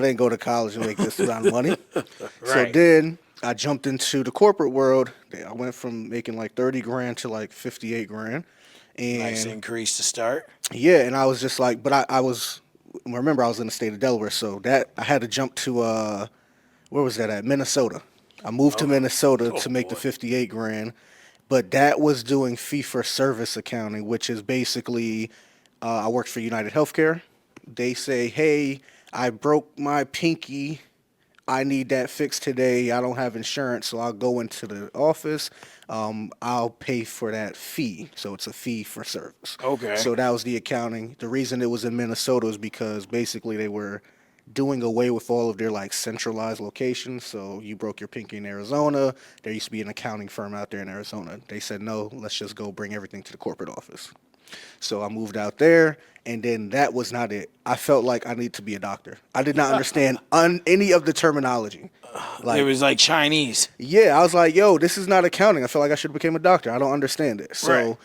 I didn't go to college and make this amount of money. So Right. then I jumped into the corporate world. I went from making like 30 grand to like 58 grand. Nice And increase to start. yeah, and I was just like, but I was, remember I was in the state of Delaware. So that I had to jump to, where was that at? Minnesota. I moved to Oh, Minnesota oh to make the boy. 58 grand, but that was doing fee for service accounting, which is basically I worked for United Healthcare. They say, hey, I broke my pinky. I need that fixed today. I don't have insurance, so I'll go into the office. I'll pay for that fee. So it's a fee for service. Okay. So that was the accounting. The reason it was in Minnesota is because basically they were doing away with all of their like centralized locations. So you broke your pinky in Arizona. There used to be an accounting firm out there in Arizona. They said, no, let's just go bring everything to the corporate office. So I moved out there, and then that was not it. I felt like I need to be a doctor. I did not understand any of the terminology. It Like, was like Chinese. yeah, I was like, yo, this is not accounting. I feel like I should have became a doctor. I don't understand it. Right. So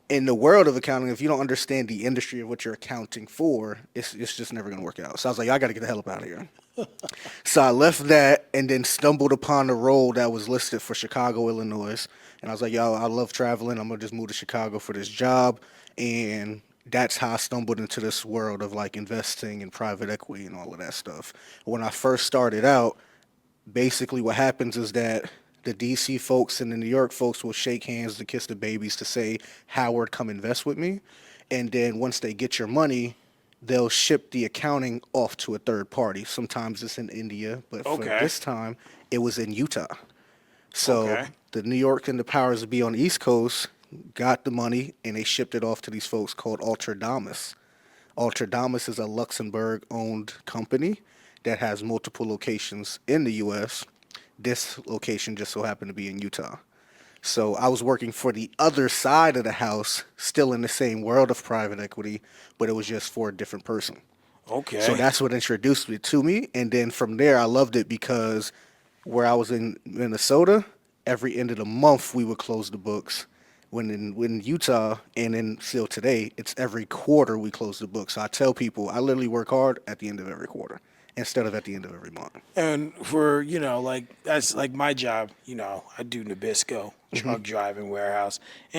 in the world of accounting, if you don't understand the industry of what you're accounting for, it's just never gonna work out. So I was like, I gotta get the hell up out of here. So I left that and then stumbled upon the role that was listed for Chicago, Illinois. And I was like, yo, I love traveling. I'm gonna just move to Chicago for this job. And that's how I stumbled into this world of like investing in private equity and all of that stuff. When I first started out, basically what happens is that the DC folks and the New York folks will shake hands to kiss the babies to say, Howard, come invest with me. And then once they get your money, they'll ship the accounting off to a third party. Sometimes it's in India, but for Okay. this time, it was in Utah. So Okay. the New York and the powers that be on the East Coast got the money and they shipped it off to these folks called Ultradamus. Ultradamus is a Luxembourg owned company that has multiple locations in the US. This location just so happened to be in Utah. So I was working for the other side of the house, still in the same world of private equity, but it was just for a different person. So Okay. that's what introduced it to me. And then from there, I loved it because where I was in Minnesota, every end of the month we would close the books. When in Utah and then still today, it's every quarter we close the books. So I tell people I literally work hard at the end of every quarter instead of at the end of every month. And for, like, that's like my job, I do Nabisco, truck driving warehouse.